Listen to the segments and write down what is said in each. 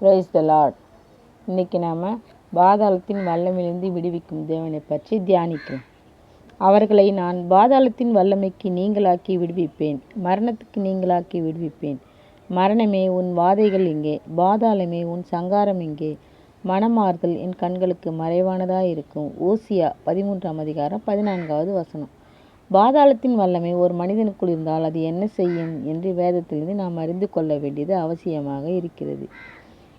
Praise the Lord. இன்றைக்கி நாம் பாதாளத்தின் வல்லமையிலிருந்து விடுவிக்கும் தேவனை பற்றி தியானிக்கிறோம். அவர்களை நான் பாதாளத்தின் வல்லமைக்கு நீங்களாக்கி விடுவிப்பேன், மரணத்துக்கு நீங்களாக்கி விடுவிப்பேன். மரணமே உன் வாதைகள் எங்கே? பாதாளமே உன் சங்காரம் எங்கே? மனமாறுதல் என் கண்களுக்கு மறைவானதாக இருக்கும். ஓசியா 13:14 பாதாளத்தின் வல்லமை ஒரு மனிதனுக்குள் இருந்தால் அது என்ன செய்யும் என்று வேதத்திலிருந்து நாம் அறிந்து கொள்ள வேண்டியது அவசியமாக இருக்கிறது.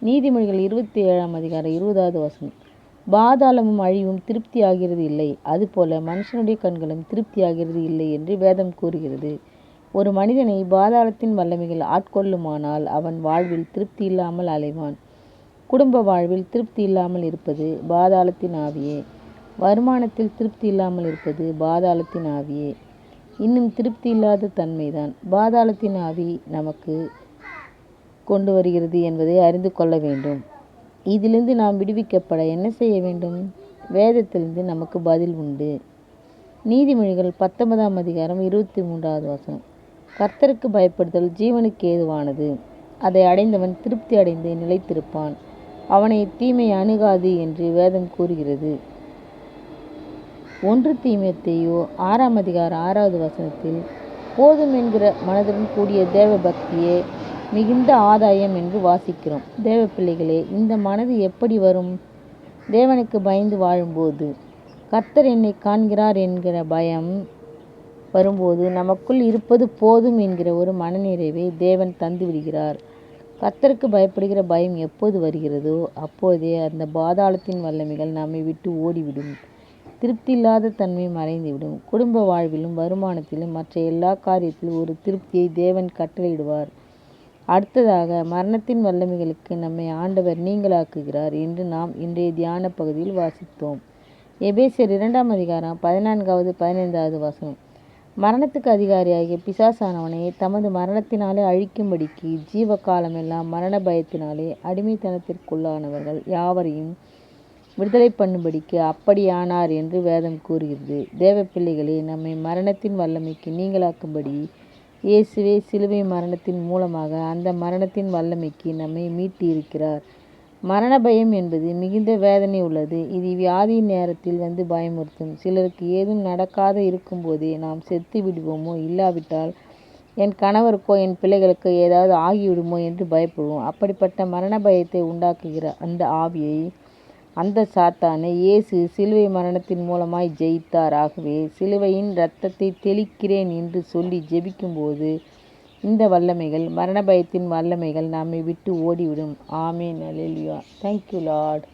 நீதிமொழிகள் 27:20 பாதாளமும் அழிவும் திருப்தி ஆகிறது இல்லை, அதுபோல மனுஷனுடைய கண்களும் திருப்தி ஆகிறது இல்லை என்று வேதம் கூறுகிறது. ஒரு மனிதனை பாதாளத்தின் வல்லமைகள் ஆட்கொள்ளுமானால் அவன் வாழ்வில் திருப்தி இல்லாமல் அலைவான். குடும்ப வாழ்வில் திருப்தி இல்லாமல் இருப்பது பாதாளத்தின் ஆவியே. வருமானத்தில் திருப்தி இல்லாமல் இருப்பது பாதாளத்தின் ஆவியே. இன்னும் திருப்தி இல்லாத தன்மைதான் பாதாளத்தின் ஆவி நமக்கு கொண்டு வருகிறது என்பதை அறிந்து கொள்ள வேண்டும். இதிலிருந்து நாம் விடுவிக்கப்பட என்ன செய்ய வேண்டும்? வேதத்திலிருந்து நமக்கு பதில் உண்டு. நீதிமொழிகள் 19:23 கர்த்தருக்கு பயப்படுதல் ஜீவனுக்கு ஏதுவானது, அதை அடைந்தவன் திருப்தி அடைந்து நிலைத்திருப்பான், அவனை தீமை அணுகாது என்று வேதம் கூறுகிறது. 1 தீமோத்தேயு 6:6 போதும் என்கிற மனதுடன் கூடிய தேவ பக்தியே மிகுந்த ஆதாயம் என்று வாசிக்கிறோம். தேவ பிள்ளைகளே, இந்த மனது எப்படி வரும்? தேவனுக்கு பயந்து வாழும்போது. கர்த்தர் என்னை காண்கிறார் என்கிற பயம் வரும்போது நமக்குள் இருப்பது போதும் என்கிற ஒரு மனநிறைவை தேவன் தந்து விடுகிறார். கர்த்தருக்கு பயப்படுகிற பயம் எப்போது வருகிறதோ அப்போதே அந்த பாதாளத்தின் வல்லமைகள் நம்மை விட்டு ஓடிவிடும். திருப்தி இல்லாத தன்மை மறைந்துவிடும். குடும்ப வாழ்விலும் வருமானத்திலும் மற்ற எல்லா காரியத்திலும் ஒரு திருப்தியை தேவன் கட்டளையிடுவார். அடுத்ததாக, மரணத்தின் வல்லமைகளுக்கு நம்மை ஆண்டவர் நீங்களாக்குகிறார் என்று நாம் இன்றைய தியான பகுதியில் வாசித்தோம். எபேசியர் 2:14-15 மரணத்துக்கு அதிகாரியாகிய பிசாசானவனை தமது மரணத்தினாலே அழிக்கும்படிக்கு ஜீவ காலமெல்லாம் மரண பயத்தினாலே அடிமைத்தனத்திற்குள்ளானவர்கள் யாவரையும் விடுதலை பண்ணும்படிக்கு அப்படியானார் என்று வேதம் கூறுகிறது. தேவ பிள்ளைகளே, நம்மை மரணத்தின் வல்லமைக்கு நீங்களாக்கும்படி இயேசுவே சிலுவை மரணத்தின் மூலமாக அந்த மரணத்தின் வல்லமைக்கு நம்மை மீட்டு இருக்கிறார். மரண பயம் என்பது மிகுந்த வேதனை உள்ளது. இது வியாதியின் நேரத்தில் வந்து பயமுறுத்தும். சிலருக்கு ஏதும் நடக்காத இருக்கும்போதே நாம் செத்து விடுவோமோ, இல்லாவிட்டால் என் கணவருக்கோ என் பிள்ளைகளுக்கோ ஏதாவது ஆகிவிடுமோ என்று பயப்படுவோம். அப்படிப்பட்ட மரண பயத்தை உண்டாக்குகிற அந்த ஆவியை, அந்த சாத்தானை இயேசு சிலுவை மரணத்தின் மூலமாய் ஜெயித்தார். ஆகவே சிலுவையின் இரத்தத்தை தெளிக்கிறேன் என்று சொல்லி ஜெபிக்கும்போது இந்த வல்லமைகள், மரண பயத்தின் வல்லமைகள் நம்மை விட்டு ஓடிவிடும். ஆமேன். அல்லேலூயா. Thank you Lord.